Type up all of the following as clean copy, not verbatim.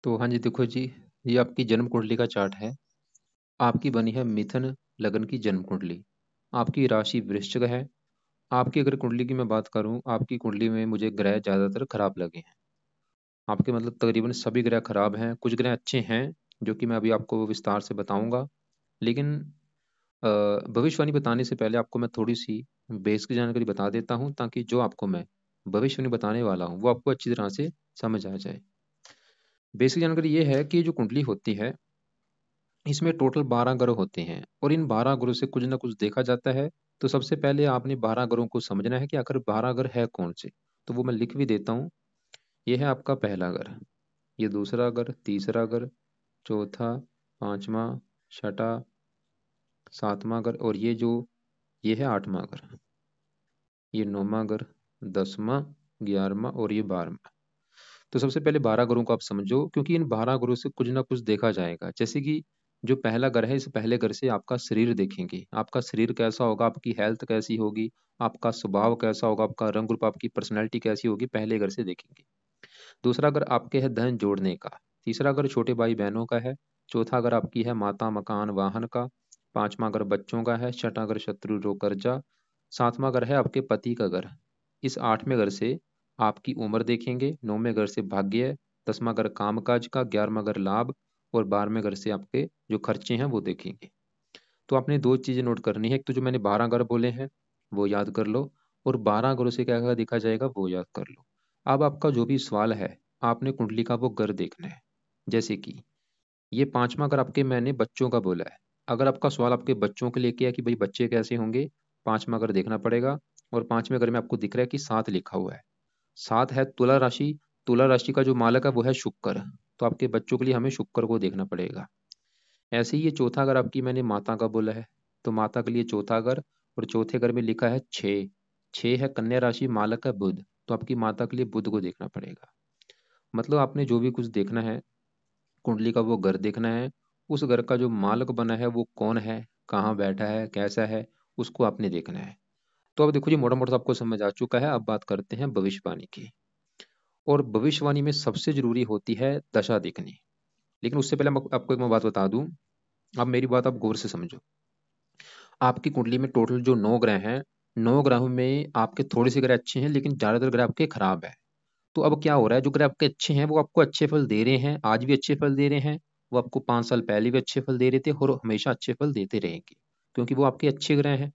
तो हाँ जी, देखो जी, ये आपकी जन्म कुंडली का चार्ट है। आपकी बनी है मिथुन लगन की जन्म कुंडली। आपकी राशि वृश्चिक है। आपकी अगर कुंडली की मैं बात करूँ, आपकी कुंडली में मुझे ग्रह ज़्यादातर खराब लगे हैं। आपके मतलब तकरीबन सभी ग्रह खराब हैं, कुछ ग्रह अच्छे हैं, जो कि मैं अभी आपको विस्तार से बताऊँगा। लेकिन भविष्यवाणी बताने से पहले आपको मैं थोड़ी-सी बेसिक जानकारी बता देता हूँ, ताकि जो आपको मैं भविष्यवाणी बताने वाला हूँ, वो आपको अच्छी तरह से समझ आ जाए। बेसिक जानकारी ये है कि जो कुंडली होती है, इसमें टोटल 12 ग्रह होते हैं और इन 12 ग्रहों से कुछ ना कुछ देखा जाता है। तो सबसे पहले आपने 12 ग्रहों को समझना है कि आखिर 12 ग्रह है कौन से। तो वो मैं लिख भी देता हूँ। ये है आपका पहला ग्रह, ये दूसरा ग्रह, तीसरा ग्रह, चौथा, पांचवा, छठा, सातवां ग्रह और ये है आठवां ग्रह, ये नौवां ग्रह, 10वां, 11वां और ये 12वां। तो सबसे पहले 12 ग्रहों को आप समझो, क्योंकि इन 12 ग्रहों से कुछ ना कुछ देखा जाएगा। जैसे कि जो पहला ग्रह है, इस पहले ग्रह से आपका शरीर देखेंगे, आपका शरीर कैसा होगा, आपकी हेल्थ कैसी होगी, आपका स्वभाव कैसा होगा, आपका रंग रूप, आपकी पर्सनैलिटी कैसी होगी, पहले ग्रह से देखेंगे। दूसरा ग्रह आपके है धन जोड़ने का। तीसरा ग्रह छोटे भाई बहनों का है। चौथा ग्रह आपकी है माता, मकान, वाहन का। पांचवा ग्रह बच्चों का है। छठा ग्रह शत्रु, रोग, कर्जा। सातवां ग्रह है आपके पति का ग्रह। इस आठवें ग्रह से आपकी उम्र देखेंगे। नौवें ग्रह से भाग्य। 10वां ग्रह कामकाज का। 11वां ग्रह लाभ। और 12वें ग्रह से आपके जो खर्चे हैं वो देखेंगे। तो आपने दो चीजें नोट करनी है। एक तो जो मैंने 12 ग्रह बोले हैं वो याद कर लो, और 12 ग्रहों से क्या क्या देखा जाएगा वो याद कर लो। अब आपका जो भी सवाल है, आपने कुंडली का वो ग्रह देखना है। जैसे कि ये पांचवा ग्रह आपके मैंने बच्चों का बोला है। अगर आपका सवाल आपके बच्चों के लेके है कि भाई बच्चे कैसे होंगे, पांचवा ग्रह देखना पड़ेगा। और पांचवें ग्रह में आपको दिख रहा है कि 7 लिखा हुआ है। 7 है तुला राशि। तुला राशि का जो मालक है वो है शुक्र। तो आपके बच्चों के लिए हमें शुक्र को देखना पड़ेगा। ऐसे ही ये चौथा घर आपकी मैंने माता का बोला है, तो माता के लिए चौथा घर। और चौथे घर में लिखा है 6। 6 है कन्या राशि, मालक है बुध। तो आपकी माता के लिए बुध को देखना पड़ेगा। मतलब आपने जो भी कुछ देखना है, कुंडली का वो घर देखना है। उस घर का जो मालक बना है वो कौन है, कहाँ बैठा है, कैसा है, उसको आपने देखना है। तो अब देखो जी, मोटा मोटा आपको समझ आ चुका है। अब बात करते हैं भविष्यवाणी की। और भविष्यवाणी में सबसे जरूरी होती है दशा देखनी। लेकिन उससे पहले मैं आपको एक मैं बात बता दूं। अब मेरी बात आप गौर से समझो। आपकी कुंडली में टोटल जो 9 ग्रह हैं, 9 ग्रहों में आपके थोड़े से ग्रह अच्छे हैं, लेकिन ज्यादातर ग्रह आपके खराब है। तो अब क्या हो रहा है, जो ग्रह आपके अच्छे हैं वो आपको अच्छे फल दे रहे हैं, आज भी अच्छे फल दे रहे हैं। वो आपको 5 साल पहले भी अच्छे फल दे रहे थे और हमेशा अच्छे फल देते रहेंगे, क्योंकि वो आपके अच्छे ग्रह हैं।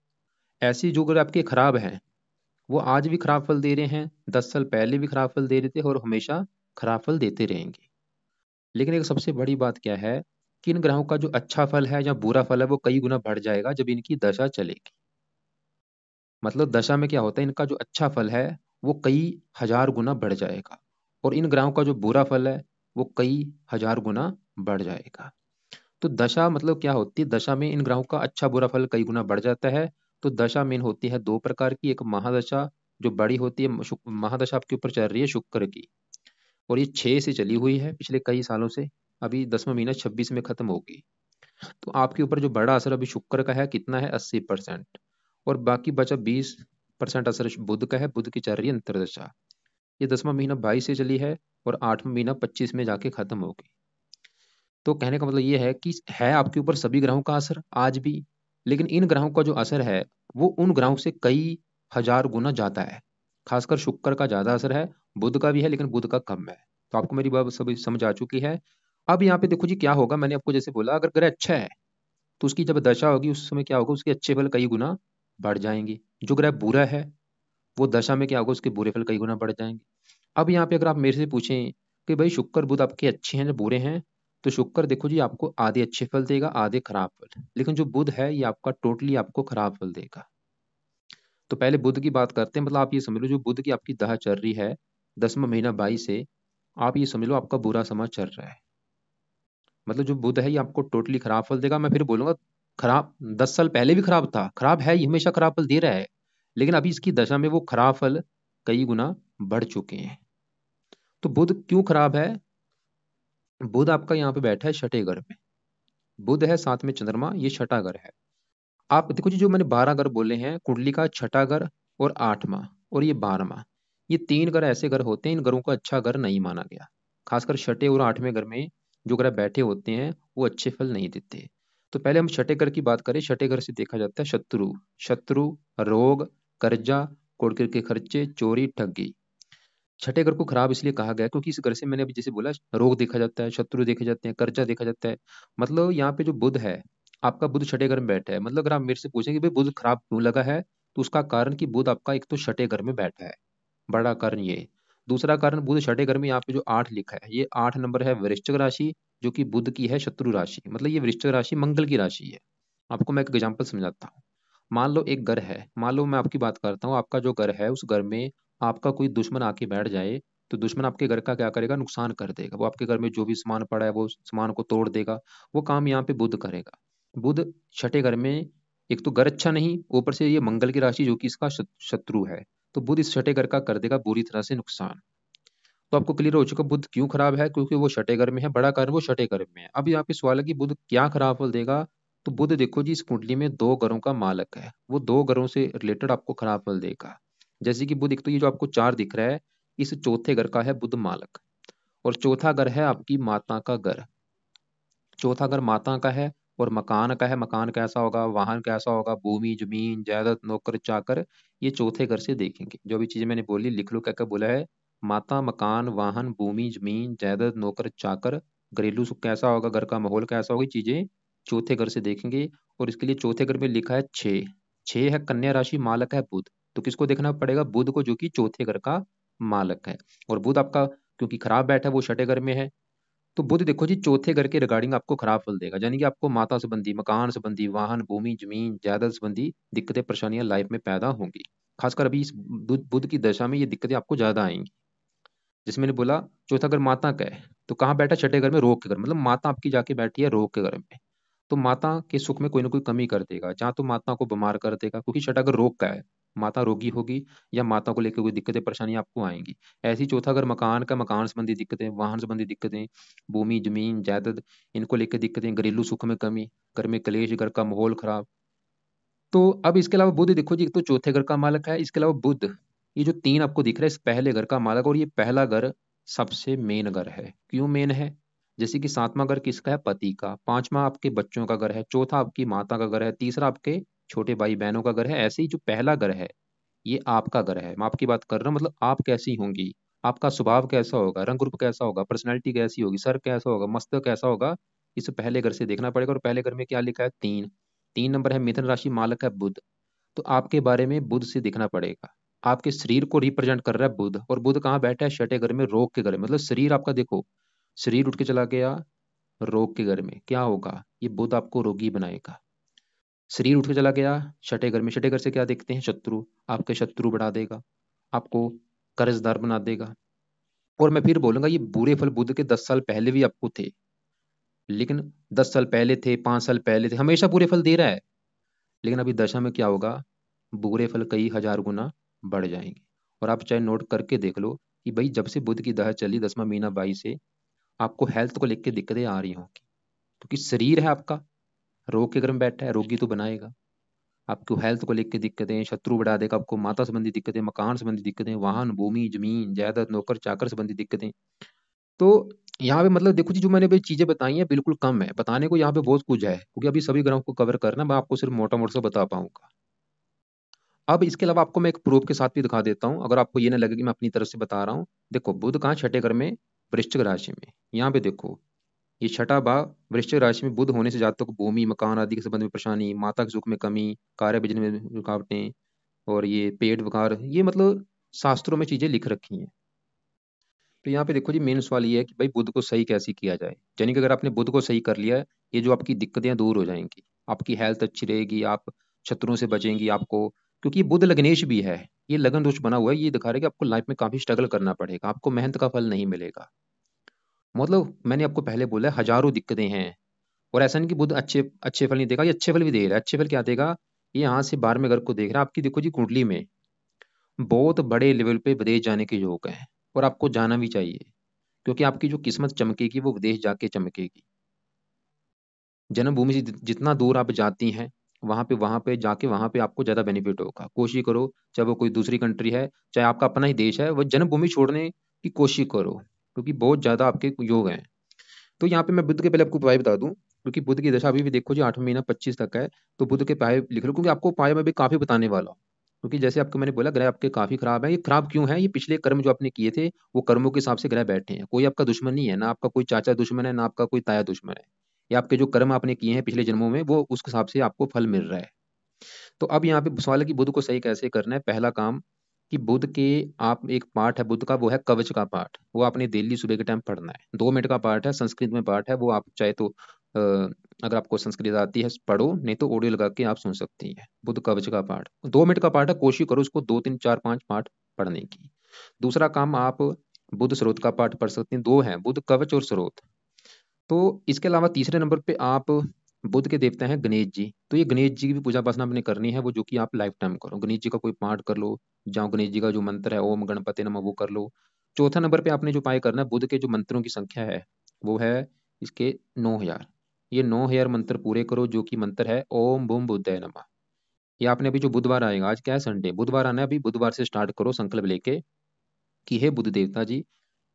ऐसे ही जो ग्रह आपके खराब हैं, वो आज भी खराब फल दे रहे हैं, 10 साल पहले भी खराब फल दे रहे थे और हमेशा खराब फल देते रहेंगे। लेकिन एक सबसे बड़ी बात क्या है, कि इन ग्रहों का जो अच्छा फल है या बुरा फल है वो कई गुना बढ़ जाएगा जब इनकी दशा चलेगी। मतलब दशा में क्या होता है, इनका जो अच्छा फल है वो कई हजार गुना बढ़ जाएगा, और इन ग्रहों का जो बुरा फल है वो कई हजार गुना बढ़ जाएगा। तो दशा मतलब क्या होती है, दशा में इन ग्रहों का अच्छा बुरा फल कई गुना बढ़ जाता है। तो दशा मेन होती है दो प्रकार की। एक महादशा जो बड़ी होती है, महादशा आपके ऊपर चल रही है शुक्र की, और ये 6 से चली हुई है पिछले कई सालों से। अभी 10वां महीना 26 में खत्म होगी। तो आपके ऊपर जो बड़ा असर अभी शुक्र का है कितना है, 80%। और बाकी बचा 20% असर बुध का है। बुध की चल रही है अंतरदशा। ये 10वां महीना 22 से चली है और 8वां महीना 25 में जाके खत्म होगी। तो कहने का मतलब ये है कि है आपके ऊपर सभी ग्रहों का असर आज भी, लेकिन इन ग्रहों का जो असर है वो उन ग्रहों से कई हजार गुना ज्यादा है। खासकर शुक्र का ज्यादा असर है, बुध का भी है लेकिन बुध का कम है। तो आपको मेरी बात सभी समझ आ चुकी है। अब यहाँ पे देखो जी क्या होगा, मैंने आपको जैसे बोला, अगर ग्रह अच्छा है तो उसकी जब दशा होगी उस समय क्या होगा, उसके अच्छे फल कई गुना बढ़ जाएंगे। जो ग्रह बुरा है वो दशा में क्या होगा, उसके बुरे फल कई गुना बढ़ जाएंगे। अब यहाँ पे अगर आप मेरे से पूछें कि भाई शुक्र बुध आपके अच्छे हैं या बुरे हैं, तो शुक्र देखो जी आपको आधे अच्छे फल देगा, आधे खराब फल। लेकिन जो बुध है ये आपका टोटली आपको खराब फल देगा। तो पहले बुध की बात करते हैं। मतलब आप ये समझ लो, जो बुध की आपकी दशा चल रही है 10वां महीना 22 से, आप ये समझ लो आपका बुरा समय चल रहा है। मतलब जो बुध है ये आपको टोटली खराब फल देगा। मैं फिर बोलूंगा, खराब 10 साल पहले भी खराब था, खराब है, ये हमेशा खराब फल दे रहा है। लेकिन अभी इसकी दशा में वो खराब फल कई गुना बढ़ चुके हैं। तो बुध क्यों खराब है, बुध आपका यहाँ पे बैठा है छठे घर में। बुध है साथ में चंद्रमा, ये छठा घर है। आप देखो जी, जो मैंने 12 घर बोले हैं, कुंडली का छठा घर और 8वां और ये 12वां, ये 3 घर ऐसे घर होते हैं, इन घरों को अच्छा घर नहीं माना गया। खासकर छठे और आठवें घर में जो ग्रह बैठे होते हैं वो अच्छे फल नहीं देते। तो पहले हम छठे घर की बात करें। छठे घर से देखा जाता है शत्रु, शत्रु, रोग, कर्जा, कोर्ट के खर्चे, चोरी, ठगी। छठे घर को खराब इसलिए कहा गया क्योंकि इस घर से मैंने अभी जैसे बोला, रोग देखा जाता है, शत्रु देखे जाते हैं, कर्जा देखा जाता है। मतलब यहाँ पे जो बुध है, आपका बुध छठे घर में बैठा है। मतलब अगर आप मेरे से पूछें कि भाई बुध खराब क्यों लगा है, तो उसका कारण कि बुध आपका एक तो छठे घर में बैठा है, बड़ा कारण ये। दूसरा कारण, बुध छठे घर में यहाँ पे जो 8 लिखा है, ये 8 नंबर है वृश्चिक राशि, जो कि बुध की है शत्रु राशि। मतलब ये वृश्चिक राशि मंगल की राशि है। आपको मैं एक एग्जाम्पल समझाता हूँ। मान लो एक घर है, मान लो मैं आपकी बात करता हूँ, आपका जो घर है उस घर में आपका कोई दुश्मन आके बैठ जाए, तो दुश्मन आपके घर का क्या करेगा, नुकसान कर देगा। वो आपके घर में जो भी सामान पड़ा है वो सामान को तोड़ देगा। वो काम यहाँ पे बुध करेगा। बुध छठे घर में, एक तो घर अच्छा नहीं, ऊपर से ये मंगल की राशि जो कि इसका शत्रु है। तो बुध इस छठे घर का कर देगा बुरी तरह से नुकसान। तो आपको क्लियर हो चुका बुध क्यों खराब है, क्योंकि वो छठे घर में है, बड़ा कारण वो छठे घर में है। अब यहाँ पे सवाल है कि बुध क्या खराब फल देगा। तो बुध देखो जी, इस कुंडली में 2 घरों का मालक है, वो 2 घरों से रिलेटेड आपको खराब फल देगा। जैसे कि बुध, एक तो ये जो आपको 4 दिख रहा है, इस चौथे घर का है बुध मालक। और चौथा घर है आपकी माता का घर। चौथा घर माता का है और मकान का है। मकान कैसा होगा, वाहन कैसा होगा, भूमि, जमीन, जायदाद, नौकर चाकर, ये चौथे घर से देखेंगे। जो भी चीजें मैंने बोली लिख लो, क्या क्या बोला है। माता, मकान, वाहन, भूमि, जमीन, जायदाद, नौकर चाकर, घरेलू सुख कैसा होगा, घर का माहौल कैसा होगा, ये चीजें चौथे घर से देखेंगे। और इसके लिए चौथे घर में लिखा है 6। 6 है कन्या राशि, मालक है बुध। तो किसको देखना पड़ेगा, बुध को, जो कि चौथे घर का मालक है। और बुध आपका क्योंकि खराब बैठा है, वो छठे घर में है। तो बुध देखो जी, चौथे घर के रिगार्डिंग आपको खराब फल देगा। यानी कि आपको माता संबंधी, मकान संबंधी, वाहन, भूमि, जमीन, जायदाद संबंधी दिक्कतें, परेशानियां लाइफ में पैदा होंगी। खासकर अभी इस बुध बुध की दशा में ये दिक्कतें आपको ज्यादा आएंगी। जैसे मैंने बोला, चौथा घर माता का है, तो कहाँ बैठा, छठे घर में, रोग के घर। मतलब माता आपकी जाके बैठी है रोग के घर में। तो माता के सुख में कोई ना कोई कमी कर देगा, जहाँ तो माता को बीमार कर देगा, क्योंकि छठा घर रोग का है। माता रोगी होगी या माता को लेकर कोई दिक्कतें परेशानियां आपको आएंगी। ऐसी चौथा घर मकान का, मकान संबंधी दिक्कतें, वाहन संबंधी दिक्कतें, भूमि, जमीन, जायदाद, इनको लेकर दिक्कतें, घरेलू सुख में कमी, घर में कलेश, घर का माहौल खराब। तो अब इसके अलावा बुध देखो जी, एक तो चौथे घर का मालक है। इसके अलावा बुध, ये जो 3 आपको दिख रहा है, इस पहले घर का मालक। और ये पहला घर सबसे मेन घर है। क्यों मेन है, जैसे कि 7वां घर किसका है, पति का। 5वां आपके बच्चों का घर है। चौथा आपकी माता का घर है। तीसरा आपके छोटे भाई बहनों का घर है। ऐसे ही जो पहला घर है, ये आपका घर है। मैं आपकी बात कर रहा हूँ, मतलब आप कैसी होंगी, आपका स्वभाव कैसा होगा, रंग रूप कैसा होगा, पर्सनैलिटी कैसी होगी, सर कैसा होगा, मस्तक कैसा होगा, इस पहले घर से देखना पड़ेगा। और पहले घर में क्या लिखा है, 3। 3 नंबर है, मिथुन राशि, मालक है बुध। तो आपके बारे में बुध से दिखना पड़ेगा। आपके शरीर को रिप्रेजेंट कर रहा है बुध, और बुध कहाँ बैठा है, छठे घर में, रोग के घर में। मतलब शरीर आपका देखो, शरीर उठ के चला गया रोग के घर में, क्या होगा, ये बुध आपको रोगी बनाएगा। शरीर उठ के चला गया छठे घर में, छठे घर से क्या देखते हैं, शत्रु। आपके शत्रु बढ़ा देगा, आपको कर्जदार बना देगा। और मैं फिर बोलूंगा, ये बुरे फल बुध के 10 साल पहले भी आपको थे, लेकिन 10 साल पहले थे, 5 साल पहले थे, हमेशा बुरे फल दे रहा है। लेकिन अभी दशा में क्या होगा, बुरे फल कई हजार गुना बढ़ जाएंगे। और आप चाहे नोट करके देख लो कि भाई जब से बुध की दशा चली 10वां महीना 22 से, आपको हेल्थ को लेकर दिक्कतें आ रही होंगी। क्योंकि शरीर है आपका रोग के घर में बैठा है, रोगी तो बनाएगा। आपको हेल्थ को लेकर दिक्कतें, शत्रु बढ़ा देगा, आपको माता संबंधी दिक्कतें, मकान संबंधी दिक्कतें, वाहन, भूमि, जमीन, जायदाद, नौकर चाकर संबंधी दिक्कतें। तो यहाँ पे मतलब देखो जी, जो मैंने भी चीजें बताई हैं बिल्कुल कम है, बताने को यहाँ पे बहुत कुछ है, क्योंकि अभी सभी ग्रहों को कवर करना, मैं आपको सिर्फ मोटा मोटा सा बता पाऊंगा। अब इसके अलावा आपको मैं एक प्रूफ के साथ भी दिखा देता हूँ, अगर आपको ये ना लगे कि मैं अपनी तरफ से बता रहा हूँ। देखो बुध कहाँ, छठे घर में, वृश्चिक राशि में। यहाँ पे देखो, ये छठा भाव वृश्चिक राशि में बुध होने से जातकों को भूमि, मकान आदि के संबंध में परेशानी, माता के सुख में कमी, कार्य बिजनेस में रुकावटें, और ये पेट विकार, ये मतलब शास्त्रों में चीजें लिख रखी हैं। तो यहाँ पे देखो जी, मेन सवाल ये है कि भाई बुध को सही कैसे किया जाए। यानी कि अगर आपने बुध को सही कर लिया है, ये जो आपकी दिक्कतें दूर हो जाएंगी, आपकी हेल्थ अच्छी रहेगी, आप शत्रुओं से बचेंगी। आपको क्योंकि ये बुध लग्नेश भी है, ये लगन दोष बना हुआ है, ये दिखा रहा है कि आपको लाइफ में काफी स्ट्रगल करना पड़ेगा, आपको मेहनत का फल नहीं मिलेगा। मतलब मैंने आपको पहले बोला है, हजारों दिक्कतें हैं। और ऐसा नहीं कि बुध अच्छे अच्छे फल नहीं देगा, ये अच्छे फल भी दे रहा है। अच्छे फल क्या देगा, ये यहाँ से 12वें घर को देख रहा है। आपकी देखो जी कुंडली में बहुत बड़े लेवल पे विदेश जाने के योग हैं, और आपको जाना भी चाहिए, क्योंकि आपकी जो किस्मत चमकेगी वो विदेश जाके चमकेगी। जन्मभूमि से जितना दूर आप जाती हैं, वहां पे जाके वहां पे आपको ज्यादा बेनिफिट होगा। कोशिश करो, चाहे वो कोई दूसरी कंट्री है, चाहे आपका अपना ही देश है, वो जन्मभूमि छोड़ने की कोशिश करो। क्योंकि बहुत ज़्यादा आपके योग हैं। तो यहाँ पे मैं बुध के पहले आपको उपाय बता दूं, क्योंकि बुध की दशा अभी भी देखो जी 8वां महीना 25 तक है। तो बुध के उपाय लिख लो, क्योंकि आपको उपाय में भी काफी बताने वाला हूँ। क्योंकि जैसे आपको मैंने बोला ग्रह आपके काफी खराब है। ये खराब क्यों है? ये पिछले कर्म जो आपने किए थे वो कर्मों के हिसाब से ग्रह बैठे हैं। कोई आपका दुश्मन नहीं है, ना आपका कोई चाचा दुश्मन है, ना आपका कोई ताया दुश्मन है। ये आपके जो कर्म आपने किए हैं पिछले जन्मों में, वो उस हिसाब से आपको फल मिल रहा है। तो अब यहाँ पे सवाल है कि बुध को सही कैसे करना है। पहला काम कि बुध के आप एक पाठ है बुध का, वो है कवच का पाठ। वो आपने डेली सुबह के टाइम पढ़ना है। 2 मिनट का पाठ है, संस्कृत में पाठ है वो। आप चाहे तो अगर आपको संस्कृत आती है पढ़ो, नहीं तो ऑडियो लगा के आप सुन सकती हैं। बुध कवच का पाठ 2 मिनट का पाठ है, कोशिश करो उसको 2 3 4 5 पाठ पढ़ने की। दूसरा काम आप बुध स्रोत का पाठ पढ़ सकते हैं। दो हैं, बुध कवच और स्रोत। तो इसके अलावा तीसरे नंबर पे आप बुध के देवता हैं गणेश जी। तो ये गणेश जी की भी पूजा उपासना आपने करनी है, वो जो कि आप लाइफ टाइम करो। गणेश जी का कोई पाठ कर लो, जहाँ गणेश जी का जो मंत्र है ओम गणपति नमः वो कर लो। चौथा नंबर पे आपने जो उपाय करना है, बुध के जो मंत्रों की संख्या है वो है इसके 9,000। ये 9,000 मंत्र पूरे करो, जो कि मंत्र है ओम बूम बुद्धाय नमः। ये आपने अभी जो बुधवार आएगा, आज क्या है संडे, बुधवार आना है, अभी बुधवार से स्टार्ट करो संकल्प लेके कि हे बुध देवता जी,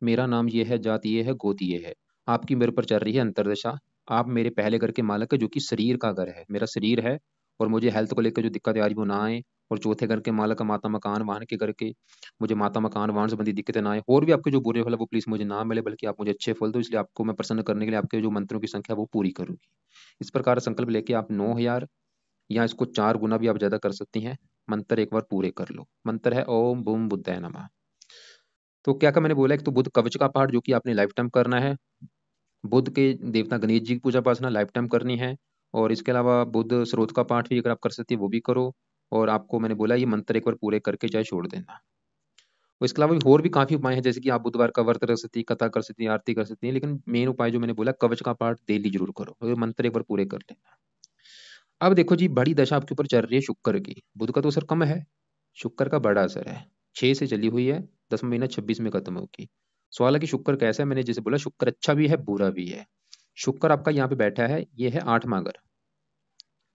मेरा नाम ये है, जाति ये है, गोत्र ये है। आपकी मेरे पर चल रही है अंतरदशा। आप मेरे पहले घर के मालक है, जो कि शरीर का घर है, मेरा शरीर है। और मुझे हेल्थ को लेकर जो दिक्कत आ रही वो ना आए। और चौथे घर के मालक है माता मकान वाहन के घर के, मुझे माता मकान वाहन संबंधी दिक्कतें ना आए। और भी आपके जो बुरे फल है वो प्लीज मुझे ना मिले, बल्कि आप मुझे अच्छे फल दो। इसलिए आपको मैं प्रसन्न करने के लिए आपके जो मंत्रों की संख्या वो पूरी करूंगी। इस प्रकार संकल्प लेके आप 9,000 या इसको 4 गुना भी आप ज्यादा कर सकती हैं, मंत्र एक बार पूरे कर लो। मंत्र है ओम बूम बुद्धाय नमः। तो क्या क्या मैंने बोला, एक तो बुध कवच का पाठ जो कि आपने लाइफ टाइम करना है। बुध के देवता गणेश जी की पूजा उपासना लाइफ टाइम करनी है। और इसके अलावा बुध स्रोत का पाठ भी अगर आप कर सकती है वो भी करो। और आपको मैंने बोला ये मंत्र एक बार पूरे करके चाहे छोड़ देना। और इसके अलावा भी और भी काफी उपाय हैं, जैसे कि आप बुधवार का व्रत रख सकती है, कथा कर सकती है, आरती कर सकती है। लेकिन मेन उपाय जो मैंने बोला, कवच का पाठ डेली जरूर करो, और ये मंत्र एक बार पूरे कर लेना। अब देखो जी, बड़ी दशा आपके ऊपर चल रही है शुक्र की। बुध का तो असर कम है, शुक्र का बड़ा असर है। 6 से चली हुई है, 10वां महीना 26 में खत्म होगी। सवाल है कि शुक्र कैसा है। मैंने जैसे बोला शुक्र अच्छा भी है बुरा भी है। शुक्र आपका यहाँ पे बैठा है, ये है 8वां घर।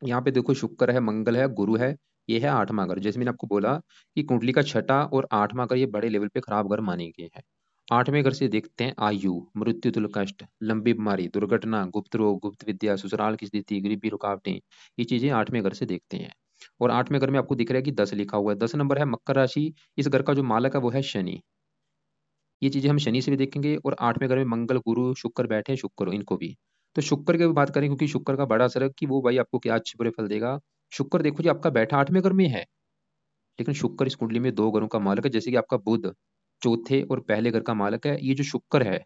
यहाँ पे देखो शुक्र है, मंगल है, गुरु है, ये है 8वां घर। जैसे मैंने आपको बोला कि कुंडली का छठा और 8वां घर ये बड़े लेवल पे खराब घर माने गए हैं। 8वें घर से देखते हैं आयु, मृत्यु, तुल कष्ट, लंबी बीमारी, दुर्घटना, गुप्त रोग, गुप्त विद्या, ससुराल की स्थिति, गरीबी, रुकावटें। ये चीजें 8वें घर से देखते हैं। और 8वें घर में आपको दिख रहा है कि 10 लिखा हुआ है, 10 नंबर है, मकर राशि। इस घर का जो मालक है वो है शनि। ये चीजें हम शनि से भी देखेंगे। और 8वें घर में मंगल गुरु शुक्र बैठे हैं, शुक्र इनको भी। तो शुक्र की भी बात करें, क्योंकि शुक्र का बड़ा असर है कि वो भाई आपको क्या अच्छे बुरे फल देगा। शुक्र देखो जी आपका बैठा 8वें घर में है, लेकिन शुक्र इस कुंडली में 2 घरों का मालक है। जैसे कि आपका बुध चौथे और पहले घर का मालक है। ये जो शुक्र है,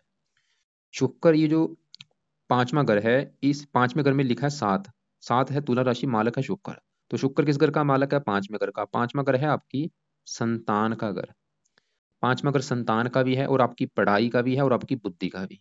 शुक्र ये जो 5वां घर है, इस 5वें घर में लिखा है 7। 7 है, तुला राशि, मालक है शुक्र। तो शुक्र किस घर का मालक है? 5वें घर का। 5वां घर है आपकी संतान का घर। 5वां घर संतान का भी है, और आपकी पढ़ाई का भी है, और आपकी बुद्धि का भी।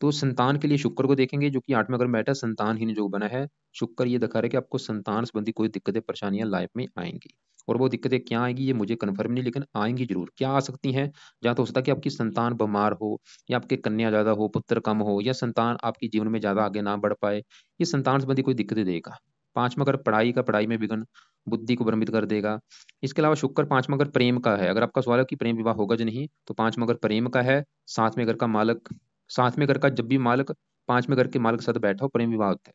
तो संतान के लिए शुक्र को देखेंगे, जो कि 8वें घर में बैठा है, संतानहीन जो बना है। शुक्र ये दिखा रहा है कि आपको संतान संबंधी कोई दिक्कतें परेशानियां लाइफ में आएंगी। और वो दिक्कतें क्या आएंगी ये मुझे कन्फर्म नहीं, लेकिन आएंगी जरूर। क्या आ सकती हैं? जहाँ तो हो सकता है कि आपकी संतान बीमार हो, या आपके कन्या ज्यादा हो, पुत्र कम हो, या संतान आपकी जीवन में ज्यादा आगे ना बढ़ पाए। ये संतान संबंधी कोई दिक्कतें देगा। 5वां घर पढ़ाई का, पढ़ाई में विघ्न, बुद्धि को भ्रमित कर देगा। इसके अलावा शुक्र 5वां घर प्रेम का है। अगर आपका सवाल है कि प्रेम विवाह होगा जो नहीं, तो 5वां घर प्रेम का है। 7वें घर का मालक, 7वें घर का जब भी मालक 5वें घर के मालक के साथ बैठा हो, प्रेम विवाह होता है।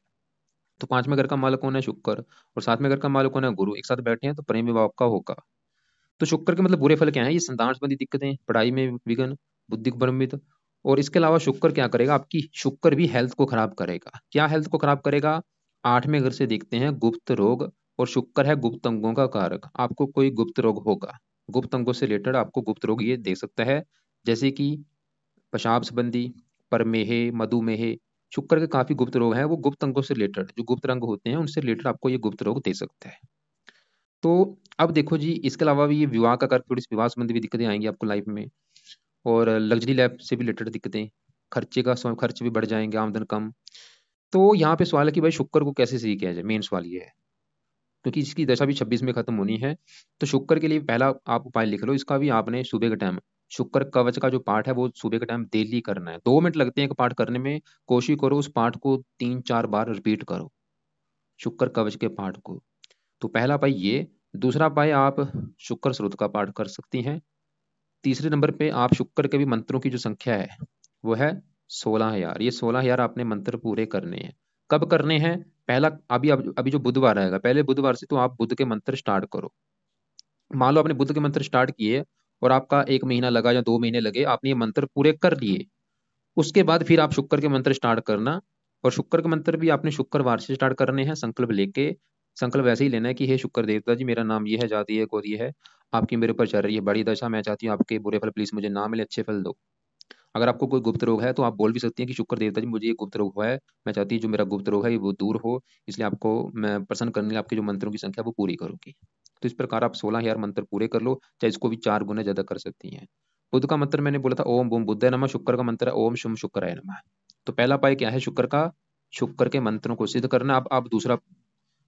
तो 5वें घर का मालक कौन है? शुक्र। और 7वें घर का मालक कौन है? गुरु। एक साथ बैठे हैं तो प्रेम विवाह का होगा। तो शुक्र के मतलब बुरे फल क्या है? ये संतान संबंधी दिक्कतें, पढ़ाई में विघ्न, बुद्धि को भ्रमित। और इसके अलावा शुक्र क्या करेगा? आपकी शुक्र भी हेल्थ को खराब करेगा। क्या हेल्थ को खराब करेगा? 8वें घर से देखते हैं गुप्त रोग। और शुक्र है गुप्त अंगों का कारक। आपको कोई गुप्त रोग होगा, गुप्त अंगों से रिलेटेड आपको गुप्त रोग ये दे सकता है। जैसे कि पेशाब संबंधी, प्रमेह, मधुमेह। शुक्र के काफी गुप्त रोग हैं, वो गुप्त अंगों से रिलेटेड, जो गुप्त अंग होते हैं उनसे रिलेटेड आपको ये गुप्त रोग दे सकता है। तो अब देखो जी, इसके अलावा भी ये विवाह का कर, थोड़ी सी विवाह संबंधी भी दिक्कतें आएंगी आपको लाइफ में। और लग्जरी लाइफ से भी रिलेटेड दिक्कतें, खर्चे का खर्च भी बढ़ जाएंगे, आमदन कम। तो यहाँ पे सवाल है कि भाई शुक्र को कैसे सही किया जाए। मेन सवाल ये है, क्योंकि इसकी दशा भी 26 में खत्म होनी है। तो शुक्र के लिए पहला आप उपाय लिख लो, इसका भी आपने सुबह के टाइम शुक्र कवच का जो पाठ है वो सुबह के टाइम डेली करना है। 2 मिनट लगते हैं एक पाठ करने में। कोशिश करो उस पाठ को 3 4 बार रिपीट करो, शुक्र कवच के पाठ को। तो पहला उपाय ये। दूसरा उपाय, आप शुक्र स्रोत का पाठ कर सकती हैं। तीसरे नंबर पे आप शुक्र के भी मंत्रों की जो संख्या है वो है 16,000। ये 16,000 आपने मंत्र पूरे करने हैं। कब करने हैं? पहला अभी जो बुधवार आएगा, पहले बुधवार से तो आप बुध के मंत्र स्टार्ट करो। मान लो आपने बुध के मंत्र स्टार्ट किए और आपका 1 महीना लगा या 2 महीने लगे, आपने ये मंत्र पूरे कर लिए, उसके बाद फिर आप शुक्र के मंत्र स्टार्ट करना। और शुक्र के मंत्र भी आपने शुक्रवार से स्टार्ट करने हैं, संकल्प लेके। संकल्प वैसे ही लेना है कि हे शुक्र देवता जी, मेरा नाम ये है, जाति है, गोद ये है, आपकी मेरे ऊपर चल रही है बड़ी दशा, मैं चाहती हूँ आपके बुरे फल प्लीज मुझे ना मिले, अच्छे फल दो। अगर आपको कोई गुप्त रोग है तो आप बोल भी सकती हैं कि शुक्र देवता जी, मुझे ये गुप्त रोग हुआ है, मैं चाहती हूँ जो मेरा गुप्त रोग है वो दूर हो, इसलिए आपको मैं प्रसन्न करने के लिए आपके जो मंत्रों की संख्या वो पूरी करूंगी। तो इस प्रकार आप 16,000 मंत्र पूरे कर लो, चाहे इसको भी 4 गुना ज्यादा कर सकती हैं। बुध का मंत्र मैंने बोला था ओम बूम बुद्धाय नमः, शुक्र का मंत्र है ओम शुम शुक्राय नमः। तो पहला पाय क्या है शुक्र का? शुक्र के मंत्रों को सिद्ध करना। अब दूसरा,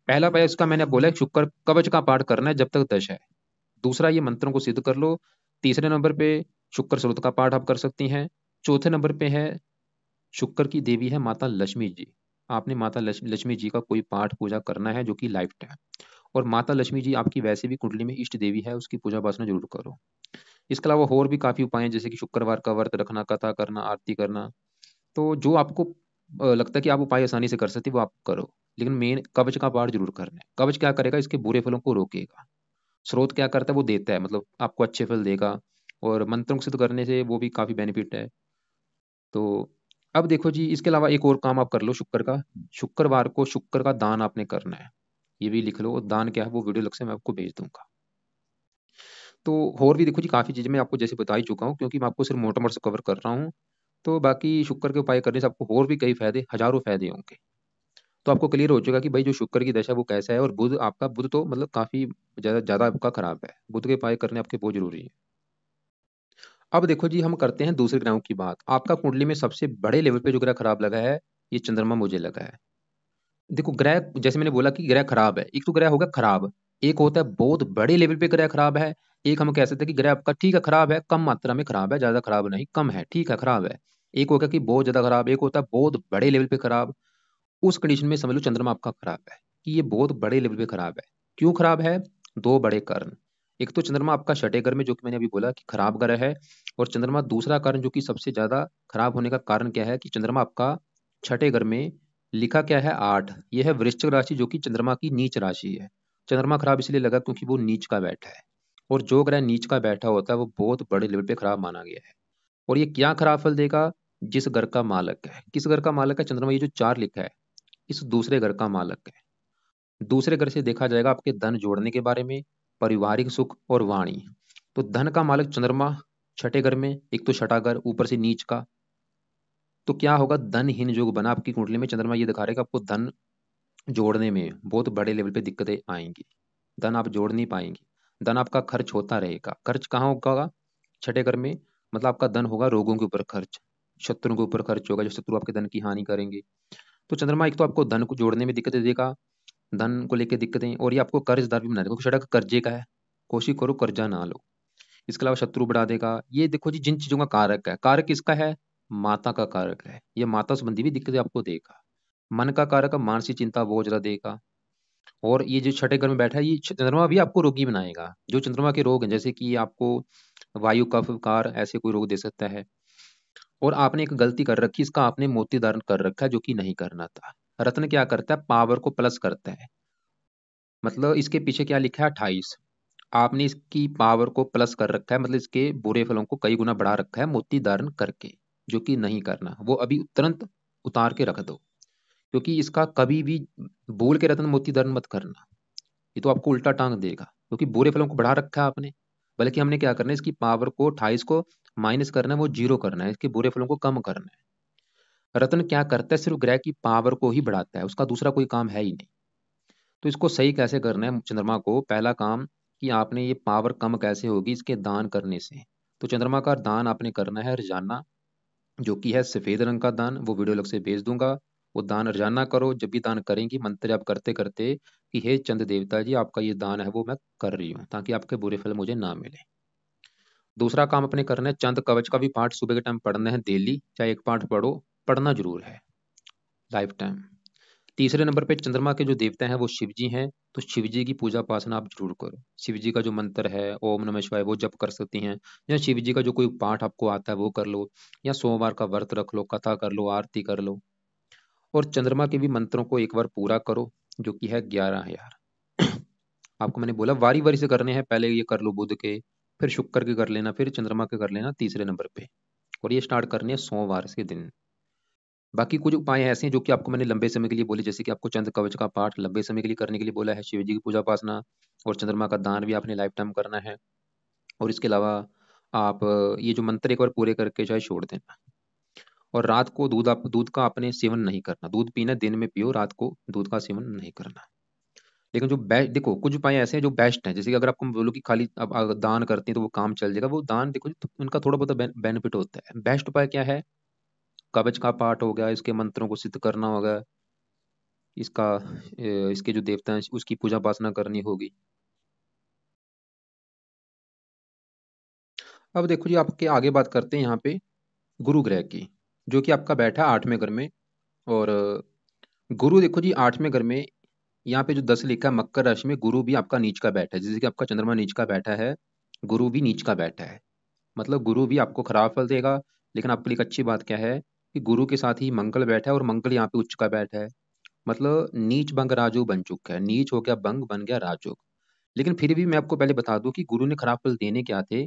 पहला पाय इसका मैंने बोला है शुक्र कवच का पाठ करना है जब तक दश है। दूसरा, ये मंत्रों को सिद्ध कर लो। तीसरे नंबर पे शुक्र स्रोत का पाठ आप कर सकती हैं। चौथे नंबर पे है, शुक्र की देवी है माता लक्ष्मी जी। आपने माता लक्ष्मी जी का कोई पाठ पूजा करना है जो कि लाइफ टाइम। और माता लक्ष्मी जी आपकी वैसे भी कुंडली में इष्ट देवी है, उसकी पूजा उपासना जरूर करो। इसके अलावा और भी काफी उपाय हैं, जैसे कि शुक्रवार का व्रत रखना, कथा करना, आरती करना। तो जो आपको लगता है कि आप उपाय आसानी से कर सकते हो वो आप करो। लेकिन मेन कवच का पाठ जरूर करना है। कवच क्या करेगा? इसके बुरे फलों को रोकेगा। स्रोत क्या करता है? वो देता है, मतलब आपको अच्छे फल देगा। और मंत्रों को सिद्ध करने से वो भी काफी बेनिफिट है। तो अब देखो जी, इसके अलावा एक और काम आप कर लो शुक्र का। शुक्रवार को शुक्र का दान आपने करना है। ये भी लिख लो। और दान क्या है वो वीडियो लग से मैं आपको भेज दूंगा। तो और भी देखो जी, काफी चीजें मैं आपको जैसे बता ही चुका हूँ, क्योंकि मैं आपको सिर्फ मोटा मोटा से कवर कर रहा हूँ। तो बाकी शुक्र के उपाय करने से आपको और भी कई फायदे, हजारों फायदे होंगे। तो आपको क्लियर हो जाएगा कि भाई जो शुक्र की दशा वो कैसा है। और बुध आपका, बुध तो मतलब काफी ज्यादा ज्यादा आपका खराब है। बुध के उपाय करने आपके बहुत जरूरी है। अब देखो जी, हम करते हैं दूसरे ग्रहों की बात। आपका कुंडली में सबसे बड़े लेवल पे जो ग्रह खराब लगा है, ये चंद्रमा मुझे लगा है। देखो ग्रह, जैसे मैंने बोला कि ग्रह खराब है, एक तो ग्रह होगा खराब, एक होता है बहुत बड़े लेवल पे ग्रह खराब है। एक हम कह सकते हैं कि ग्रह आपका ठीक है खराब है, कम मात्रा में खराब है, ज्यादा खराब नहीं, कम है, ठीक है खराब है। एक होगा कि बहुत ज्यादा खराब, एक होता है बहुत बड़े लेवल पे खराब। उस कंडीशन में समझ लो चंद्रमा आपका खराब है, कि ये बहुत बड़े लेवल पे खराब है। क्यों खराब है? दो बड़े कारण। एक तो चंद्रमा आपका छठे घर में, जो कि मैंने अभी बोला कि खराब ग्रह है। और चंद्रमा दूसरा कारण जो कि सबसे ज्यादा खराब होने का कारण क्या है, कि चंद्रमा आपका छठे घर में लिखा क्या है? 8। यह है वृश्चिक राशि, जो कि चंद्रमा की नीच राशि है। चंद्रमा खराब इसलिए लगा क्योंकि वो नीच का बैठा है। और जो ग्रह नीच का बैठा होता है वो बहुत बड़े लेवल पे खराब माना गया है। और ये क्या खराब फल देगा? जिस घर का मालक है, किस घर का मालक है चंद्रमा, ये जो 4 लिखा है, इस दूसरे घर का मालक है। दूसरे घर से देखा जाएगा आपके धन जोड़ने के बारे में, पारिवारिक सुख और वाणी। तो धन का मालक चंद्रमा छठे घर में, एक तो छठा घर ऊपर से नीच का। तो क्या होगा? धनहीन योग बना आपकी कुंडली में। चंद्रमा ये दिखा रहा है कि आपको धन जोड़ने में बहुत बड़े लेवल पे दिक्कतें आएंगी। धन आप जोड़ नहीं पाएंगी। धन आपका खर्च होता रहेगा। खर्च कहाँ होगा? छठे घर में। मतलब आपका धन होगा रोगों के ऊपर खर्च, शत्रुओं के ऊपर खर्च होगा, जो शत्रु आपके धन की हानि करेंगे। तो चंद्रमा एक तो आपको धन को जोड़ने में दिक्कतें देगा, धन को लेके दिक्कतें, और ये आपको कर्जदार भी बना देगा, क्योंकि सड़क कर्जे का है। कोशिश करो कर्जा ना लो। इसके अलावा शत्रु बढ़ा देगा। ये देखो जी, जिन चीजों का कारक है, कारक किसका है? माता का कारक है। ये माता संबंधी भी दिक्कतें आपको देगा। मन का कारक है, मानसिक चिंता बहुत ज्यादा देगा। और ये जो छठे घर में बैठा है, ये चंद्रमा भी आपको रोगी बनाएगा। जो चंद्रमा के रोग हैं, जैसे कि आपको वायु कफ विकार, ऐसे कोई रोग दे सकता है। और आपने एक गलती कर रखी, इसका आपने मोती धारण कर रखा है, जो कि नहीं करना था। रत्न क्या करता है? पावर को प्लस करता है। मतलब इसके पीछे क्या लिखा है? 28। आपने इसकी पावर को प्लस कर रखा है, मतलब इसके बुरे फलों को कई गुना बढ़ा रखा है मोती धारण करके, जो कि नहीं करना। वो अभी तुरंत उतार के रख दो, क्योंकि इसका कभी भी भूल के रत्न मोती धारण मत करना। ये तो आपको उल्टा टांग देगा, क्योंकि बुरे फलों को बढ़ा रखा है आपने। बल्कि हमने क्या करना है, इसकी पावर को 28 को माइनस करना है, वो जीरो करना है, इसके बुरे फलों को कम करना है। रत्न क्या करता है? सिर्फ ग्रह की पावर को ही बढ़ाता है, उसका दूसरा कोई काम है ही नहीं। तो इसको सही कैसे करना है चंद्रमा को? पहला काम कि आपने ये पावर कम कैसे होगी इसके दान करने से। तो चंद्रमा का दान आपने करना है रोजाना, जो कि है सफेद रंग का दान। वो वीडियो अलग से भेज दूंगा। वो दान रोजाना करो। जब भी दान करेंगी मंत्र जाप करते करते कि हे चंद देवता जी, आपका ये दान है वो मैं कर रही हूँ, ताकि आपके बुरे फल मुझे ना मिले। दूसरा काम अपने करना है, चंद कवच का भी पाठ सुबह के टाइम पढ़ना है डेली, चाहे एक पाठ पढ़ो, पढ़ना जरूर है लाइफ टाइम। तीसरे नंबर पे चंद्रमा के जो देवता हैं वो शिव जी हैं, तो शिव जी की पूजा उपासना आप जरूर करो। शिव जी का जो मंत्र है ओम नमः शिवाय वो जप कर सकती हैं, या शिव जी का जो कोई पाठ आपको आता है वो कर लो, या सोमवार का व्रत रख लो, कथा कर लो, आरती कर लो। और चंद्रमा के भी मंत्रों को एक बार पूरा करो, जो कि है 11,000। आपको मैंने बोला वारी वारी से करने हैं, पहले ये कर लो बुध के, फिर शुक्र के कर लेना, फिर चंद्रमा के कर लेना तीसरे नंबर पे। और ये स्टार्ट करने हैं सोमवार के दिन। बाकी कुछ उपाय ऐसे हैं जो कि आपको मैंने लंबे समय के लिए बोले, जैसे कि आपको चंद्र कवच का पाठ लंबे समय के लिए करने के लिए बोला है, शिव जी की पूजा उपासना, और चंद्रमा का दान भी आपने लाइफ टाइम करना है। और इसके अलावा आप ये जो मंत्र एक बार पूरे करके चाहे छोड़ देना। और रात को दूध का आपने सेवन नहीं करना, दूध पीना दिन में पियो, रात को दूध का सेवन नहीं करना। लेकिन जो बेस्ट देखो, कुछ उपाय ऐसे हैं जो बेस्ट हैं, जैसे कि अगर आपको मैं बोलूं कि खाली अब अगर दान करते हैं तो वो काम चल जाएगा, वो दान देखो तो उनका थोड़ा बहुत बेनिफिट होता है। बेस्ट उपाय क्या है? कवच का पाठ हो गया, इसके मंत्रों को सिद्ध करना होगा, इसका इसके जो देवता हैं उसकी पूजा उपासना करनी होगी। अब देखो जी, आपके आगे बात करते हैं यहाँ पे गुरु ग्रह की, जो कि आपका बैठा है 8वें घर में। और गुरु देखो जी 8वें घर में, यहाँ पे जो 10 लिखा है मकर राशि में, गुरु भी आपका नीच का बैठा है, जैसे कि आपका चंद्रमा नीच का बैठा है, गुरु भी नीच का बैठा है। मतलब गुरु भी आपको खराब फल देगा, लेकिन आपके लिए एक अच्छी बात क्या है कि गुरु के साथ ही मंगल बैठा है, और मंगल यहाँ पे उच्च का बैठा है। मतलब नीच भंग राजयोग बन चुका है, नीच हो गया भंग, बन गया राजयोग। लेकिन फिर भी मैं आपको पहले बता दूं कि गुरु ने खराब फल देने क्या थे,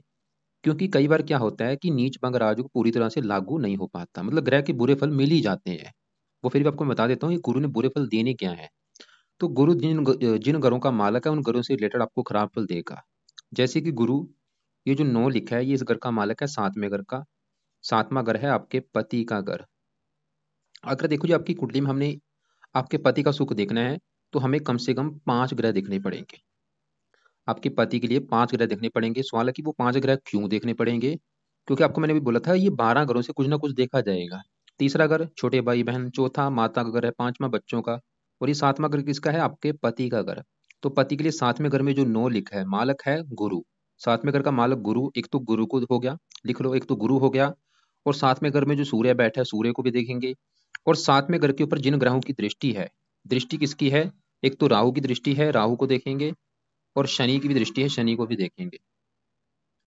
क्योंकि कई बार क्या होता है कि नीच भंग राजयोग पूरी तरह से लागू नहीं हो पाता, मतलब ग्रह के बुरे फल मिल ही जाते हैं। वो फिर भी आपको मैं बता देता हूँ कि गुरु ने बुरे फल देने क्या है। तो गुरु जिन घरों का मालक है उन घरों से रिलेटेड आपको खराब फल देगा। जैसे कि गुरु, ये जो 9 लिखा है, ये इस घर का मालक है 7वें घर का। 7वां घर है आपके पति का घर। अगर देखो जी आपकी कुंडली में हमने आपके पति का सुख देखना है, तो हमें कम से कम 5 ग्रह देखने पड़ेंगे। आपके पति के लिए 5 ग्रह देखने पड़ेंगे। सवाल है कि वो 5 ग्रह क्यों देखने पड़ेंगे? क्योंकि आपको मैंने भी बोला था ये 12 घरों से कुछ ना कुछ देखा जाएगा। तीसरा घर छोटे भाई बहन, चौथा माता का घर है, 5वां बच्चों का, और ये 7वां घर किसका है? आपके पति का घर। तो पति के लिए 7वें घर में जो 9 लिखा है, मालक है गुरु। 7वें घर का मालक गुरु, एक तो गुरु को हो गया, लिख लो, एक तो गुरु हो गया। और 7वें घर में जो सूर्य बैठा है, सूर्य को भी देखेंगे। और 7वें घर के ऊपर जिन ग्रहों की दृष्टि है, दृष्टि किसकी है? एक तो राहु की दृष्टि है, राहु को देखेंगे। और शनि की भी दृष्टि है, शनि को भी देखेंगे।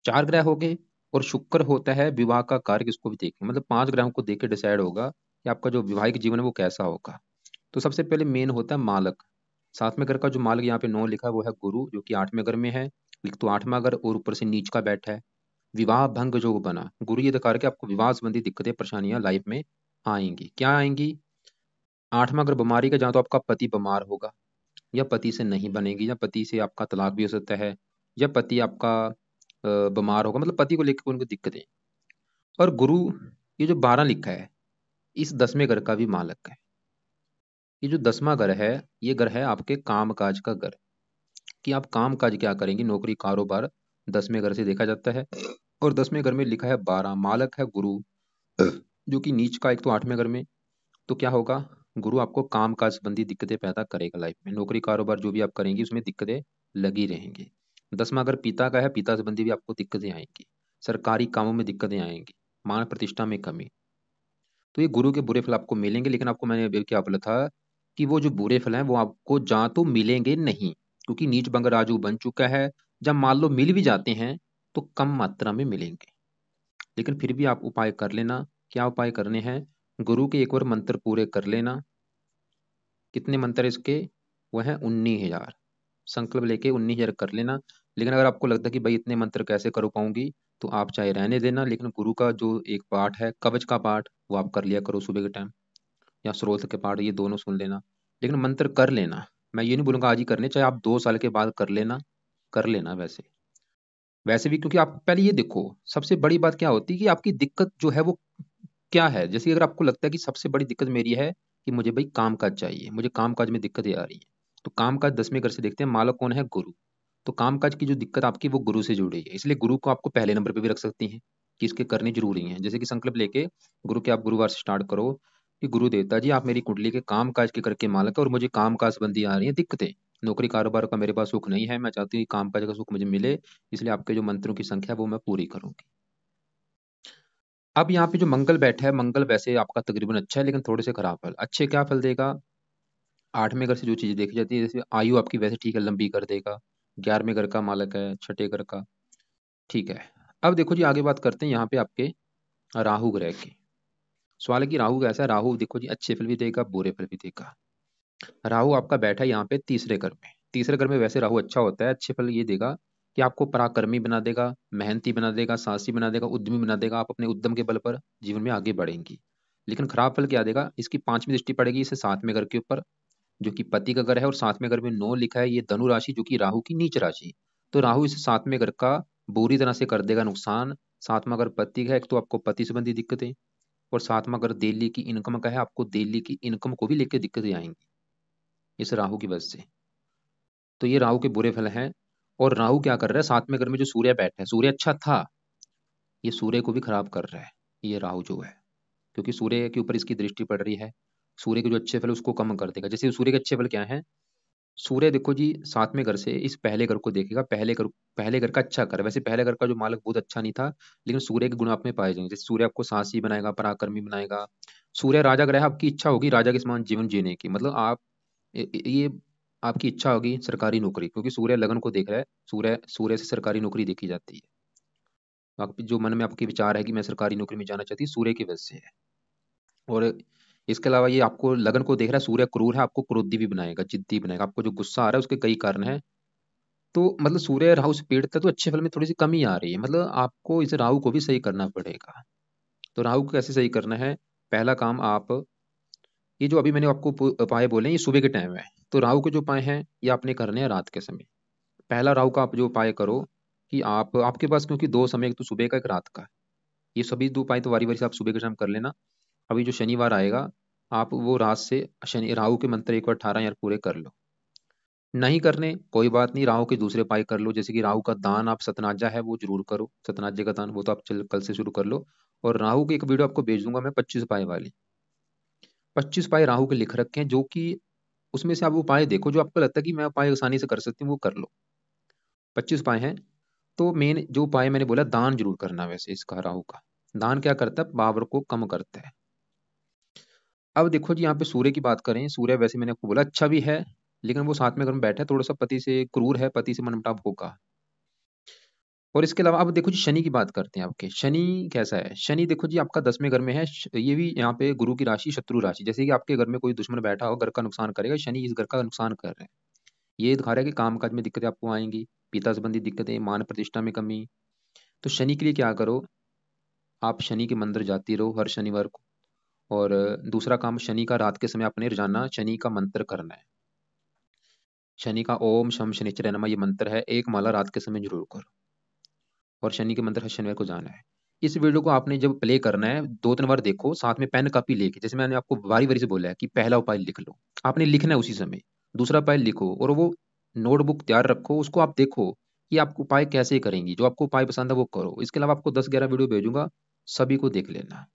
4 ग्रह हो गए। और शुक्र होता है विवाह का कारक, इसको भी देखेंगे। मतलब 5 ग्रहों को देख के डिसाइड होगा कि आपका जो वैवाहिक जीवन है वो कैसा होगा। तो सबसे पहले मेन होता है मालक। 7वें घर का जो मालक यहाँ पे 9 लिखा है वो है गुरु, जो कि 8वें घर में है। एक तो 8वां घर और ऊपर से नीच का बैठा है। विवाह भंग जो बना, गुरु ये दिखा रहा है कि आपको विवाह संबंधी दिक्कतें परेशानियां लाइफ में आएंगी। क्या आएंगी? 8वां घर बीमारी का, जहाँ तो आपका पति बीमार होगा, या पति से नहीं बनेगी, या पति से आपका तलाक भी हो सकता है, या पति आपका बीमार होगा, मतलब पति को लेकर उनको दिक्कतें। और गुरु ये जो 12 लिखा है, इस 10वें घर का भी मालक है। ये जो 10वां घर है, ये घर है आपके काम काज का घर, कि आप काम काज क्या करेंगे, नौकरी कारोबार 10वें घर से देखा जाता है। और 10वें घर में लिखा है 12, मालक है गुरु, जो कि नीच का, एक तो 8वें घर में। तो क्या होगा? गुरु आपको काम काज संबंधी दिक्कतें पैदा करेगा लाइफ में, नौकरी कारोबार जो भी आप करेंगे उसमें दिक्कतें लगी रहेंगी। 10वां अगर पिता का है, पिता संबंधी भी आपको दिक्कतें आएंगी, सरकारी कामों में दिक्कतें आएंगी, मान प्रतिष्ठा में कमी। तो ये गुरु के बुरे फल आपको मिलेंगे। लेकिन आपको मैंने अभी क्या बोला था कि वो जो बुरे फल हैं वो आपको जा तो मिलेंगे नहीं, क्योंकि नीच भंग राजू बन चुका है। जब मान लो मिल भी जाते हैं तो कम मात्रा में मिलेंगे। लेकिन फिर भी आप उपाय कर लेना। क्या उपाय करने हैं? गुरु के एक बार मंत्र पूरे कर लेना। कितने मंत्र है इसके? वो है 19,000। संकल्प लेके 19,000 कर लेना। लेकिन अगर आपको लगता है कि भाई इतने मंत्र कैसे कर पाऊंगी, तो आप चाहे रहने देना, लेकिन गुरु का जो एक पाठ है कवच का पाठ, वो आप कर लिया करो सुबह के टाइम, या स्रोत के पाठ, ये दोनों सुन लेना। लेकिन मंत्र कर लेना। मैं ये नहीं बोलूंगा आज ही करने, चाहे आप 2 साल के बाद कर लेना, कर लेना। वैसे वैसे भी क्योंकि आप पहले ये देखो, सबसे बड़ी बात क्या होती है कि आपकी दिक्कत जो है वो क्या है। जैसे अगर आपको लगता है कि सबसे बड़ी दिक्कत मेरी है कि मुझे भाई काम काज चाहिए, मुझे काम काज में दिक्कतें आ रही है, तो काम काज 10वें घर से देखते हैं, मालक कौन है? गुरु। तो काम काज की जो दिक्कत आपकी वो गुरु से जुड़ी है, इसलिए गुरु को आपको पहले नंबर पे भी रख सकती हैं कि इसके करनी जरूरी है। जैसे कि संकल्प लेके गुरु के आप गुरुवार से स्टार्ट करो कि गुरु देवता जी आप मेरी कुंडली के काम काज के करके मालक है, और मुझे काम काज संबंधी आ रही है दिक्कतें, नौकरी कारोबार का मेरे पास सुख नहीं है, मैं चाहती हूँ कि काम काज का सुख मुझे मिले, इसलिए आपके जो मंत्रों की संख्या है वो मैं पूरी करूंगी। अब यहाँ पे जो मंगल बैठा है, मंगल वैसे आपका तकरीबन अच्छा है, लेकिन थोड़े से खराब फल। अच्छे क्या फल देगा? 8वें घर से जो चीज़ें देखी जाती है, जैसे आयु आपकी वैसे ठीक है, लंबी कर देगा। 11वें घर का मालक है, छठे घर का, ठीक है। अब देखो जी, आगे बात करते हैं यहाँ पे आपके राहु ग्रह की। सवाल है कि राहु कैसा है। राहु देखो जी, अच्छे फल भी देगा, बुरे फल भी देगा। राहु आपका बैठा है यहाँ पे तीसरे घर में। तीसरे घर में वैसे राहु अच्छा होता है, अच्छे फल ये देगा कि आपको पराक्रमी बना देगा, मेहनती बना देगा, साहसी बना देगा, उद्यमी बना देगा। आप अपने उद्यम के बल पर जीवन में आगे बढ़ेंगी। लेकिन खराब फल क्या देगा, इसकी 5वीं दृष्टि पड़ेगी इसे 7वें घर के ऊपर, जो कि पति का घर है, और 7वें घर में 9 लिखा है, ये धनु राशि जो कि राहु की नीच राशि। तो राहु इस 7वें घर का बुरी तरह से कर देगा नुकसान। 7वां घर पति का है, एक तो आपको पति संबंधी दिक्कतें, और 7वां घर दिल्ली की इनकम का है, आपको दिल्ली की इनकम को भी लेकर दिक्कतें आएंगी इस राहु की वजह से। तो ये राहु के बुरे फल हैं। और राहु क्या कर रहा है, 7वें घर में जो सूर्य बैठा है, सूर्य अच्छा था, ये सूर्य को भी खराब कर रहा है ये राहु जो है, क्योंकि सूर्य के ऊपर इसकी दृष्टि पड़ रही है। सूर्य के जो अच्छे फल उसको कम कर देगा। जैसे सूर्य के अच्छे फल क्या है, सूर्य देखो जी 7वें घर से इस पहले घर को देखेगा। पहले घर का अच्छा कर, वैसे पहले घर का जो मालक बहुत अच्छा नहीं था, लेकिन सूर्य के गुण आप में पाए जाएंगे। जैसे सूर्य आपको साहसी बनाएगा, पराक्रमी बनाएगा। सूर्य राजा ग्रह है, आपकी इच्छा होगी राजा के समान जीवन जीने की, मतलब आप ये आपकी इच्छा होगी सरकारी नौकरी, क्योंकि सूर्य लगन को देख रहा है। सूर्य सूर्य से सरकारी नौकरी देखी जाती है। आप जो मन में आपके विचार है कि मैं सरकारी नौकरी में जाना चाहती हूँ, सूर्य की वजह से है। और इसके अलावा ये आपको लगन को देख रहा है। सूर्य क्रूर है, आपको क्रोधी भी बनाएगा, जिद्दी बनाएगा। आपको जो गुस्सा आ रहा है उसके कई कारण है। तो मतलब सूर्य राहु से पीड़ित है, तो अच्छे फल में थोड़ी सी कमी आ रही है। मतलब आपको इस राहु को भी सही करना पड़ेगा। तो राहु को कैसे सही करना है, पहला काम आप, ये जो अभी मैंने आपको उपाय बोले ये सुबह के टाइम है। तो राहु के जो उपाय हैं ये आपने करने हैं रात के समय। पहला राहु का आप जो उपाय करो कि आप, आपके पास क्योंकि दो समय, एक तो सुबह का एक रात का, ये सभी दो उपाय तो वारी वारी से आप सुबह के टाइम कर लेना। अभी जो शनिवार आएगा, आप वो रात से शनि राहु के मंत्र एक बार 18 यार पूरे कर लो। नहीं करने कोई बात नहीं, राहु के दूसरे उपाय कर लो। जैसे कि राहु का दान, आप सतनाजा है वो जरूर करो, सतनाजे का दान वो तो आप कल से शुरू कर लो। और राहु की एक वीडियो आपको भेज दूंगा मैं, 25 उपाय वाली। 25 उपाय राहु के लिख रखे हैं, जो कि उसमें से आप उपाय देखो जो आपको लगता है कि मैं उपाय आसानी से कर सकती हूँ, वो कर लो। 25 उपाय हैं। तो मेन जो उपाय मैंने बोला, दान जरूर करना। वैसे इसका राहु का दान क्या करता है, पावर को कम करता है। अब देखो जी, यहाँ पे सूर्य की बात करें, सूर्य वैसे मैंने आपको बोला अच्छा भी है, लेकिन वो 7वें घर में बैठा है, थोड़ा सा पति से क्रूर है, पति से मनमुटाव होगा। और इसके अलावा अब देखो जी, शनि की बात करते हैं। आपके शनि कैसा है, शनि देखो जी आपका 10वें घर में है। ये भी यहाँ पे गुरु की राशि, शत्रु राशि। जैसे कि आपके घर में कोई दुश्मन बैठा हो, घर का नुकसान करेगा, शनि इस घर का नुकसान कर रहे हैं। ये दिखा रहा है कि कामकाज में दिक्कतें आपको आएंगी, पिता संबंधी दिक्कतें, मान प्रतिष्ठा में कमी। तो शनि के लिए क्या करो, आप शनि के मंदिर जाती रहो हर शनिवार को। और दूसरा काम, शनि का रात के समय अपने रोजाना शनि का मंत्र करना है। शनि का ओम शम शनिश्चराय नमः ये मंत्र है, एक माला रात के समय जरूर करो। और शनि के मंदिर हर शनिवार को जाना है। इस वीडियो को आपने जब प्ले करना है 2-3 बार देखो, साथ में पेन कॉपी लेके। जैसे मैंने आपको बारी बारी से बोला है कि पहला उपाय लिख लो, आपने लिखना है उसी समय। दूसरा उपाय लिखो, और वो नोटबुक तैयार रखो, उसको आप देखो कि आप उपाय कैसे करेंगी। जो आपको उपाय पसंद है वो करो। इसके अलावा आपको 10-11 वीडियो भेजूंगा, सभी को देख लेना।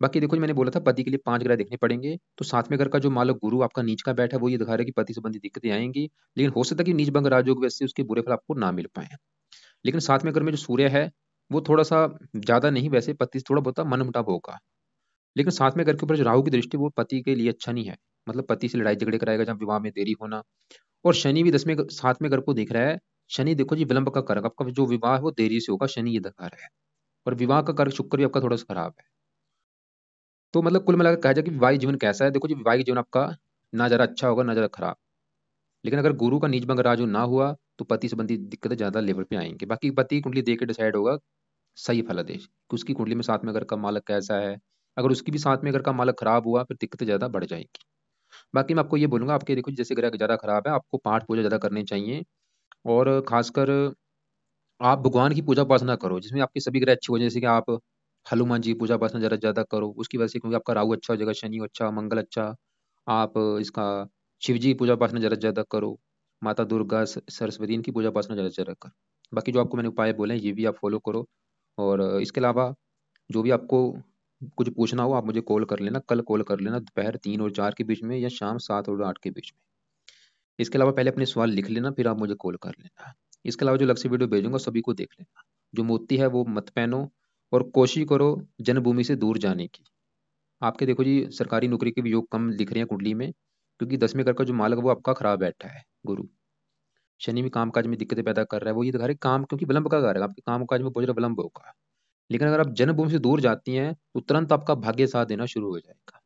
बाकी देखो जी, मैंने बोला था पति के लिए 5 ग्रह देखने पड़ेंगे। तो 7वें घर का जो मालक गुरु आपका नीच का बैठा है, वो ये दिखा रहा है कि पति संबंधी दिक्कतें आएंगी। लेकिन हो सकता है कि नीच भंग राजयोग की वजह से उसके बुरे फल आपको ना मिल पाए। लेकिन 7वें घर में जो सूर्य है, वो थोड़ा सा ज्यादा नहीं, वैसे पति से थोड़ा बहुत मन मुटाव होगा। लेकिन 7वें घर के ऊपर जो राहु की दृष्टि, वो पति के लिए अच्छा नहीं है। मतलब पति से लड़ाई झगड़े कराएगा, जब विवाह में देरी होना। और शनि भी 7वें घर को देख रहा है। शनि देखो जी विलंब का कारक, आपका जो विवाह है वो देरी से होगा, शनि ये दिखा रहा है। और विवाह का कारक शुक्र भी आपका थोड़ा सा खराब है। तो मतलब कुल मिलाकर कहा जाए कि वैवाहिक जीवन कैसा है, देखो जी वैवाहिक जीवन आपका ना ज्यादा अच्छा होगा ना ज्यादा खराब। लेकिन अगर गुरु का नीच भंग राजू ना हुआ, तो पति संबंधी दिक्कतें ज्यादा लेवल पे आएंगी। बाकी पति की कुंडली देख के डिसाइड होगा सही फलादेश कि उसकी कुंडली में 7वें घर का मालक कैसा है। अगर उसकी भी 7वें घर का मालक खराब हुआ, फिर दिक्कतें ज्यादा बढ़ जाएंगी। बाकी मैं आपको ये बोलूंगा, आपके देखो जैसे ग्रह ज्यादा खराब है, आपको पाठ पूजा ज्यादा करनी चाहिए। और खासकर आप भगवान की पूजा उपासना करो जिसमें आपके सभी ग्रह अच्छे हो जाए। जैसे कि आप हनुमान जी की पूजा उपासना ज्यादा ज्यादा करो, उसकी वजह से, क्योंकि आपका राहु अच्छा हो जाएगा, शनि अच्छा, मंगल अच्छा। आप इसका शिव जी की पूजा उपासना ज्यादा से ज्यादा करो। माता दुर्गा, सरस्वती, इनकी पूजा उपासना ज्यादा से ज्यादा करो। बाकी जो आपको मैंने उपाय बोले हैं ये भी आप फॉलो करो। और इसके अलावा जो भी आपको कुछ पूछना हो, आप मुझे कॉल कर लेना, कल कॉल कर लेना दोपहर 3 और 4 के बीच में, या शाम 7 और 8 के बीच में। इसके अलावा पहले अपने सवाल लिख लेना, फिर आप मुझे कॉल कर लेना। इसके अलावा जो अलग से वीडियो भेजूंगा सभी को देख लेना। जो मोती है वो मत पहनो, और कोशिश करो जन्मभूमि से दूर जाने की। आपके देखो जी सरकारी नौकरी के भी योग कम दिख रहे हैं कुंडली में, क्योंकि 10वें घर का जो मालक है वो आपका खराब बैठा है, गुरु। शनि भी कामकाज में दिक्कतें पैदा कर रहा है, वो ये दिखा रहा है काम, क्योंकि विलंब का घर है, आपके कामकाज में बहुत ज़्यादा विलंब होगा। लेकिन अगर आप जन्मभूमि से दूर जाती हैं तो तुरंत आपका भाग्य साथ देना शुरू हो जाएगा।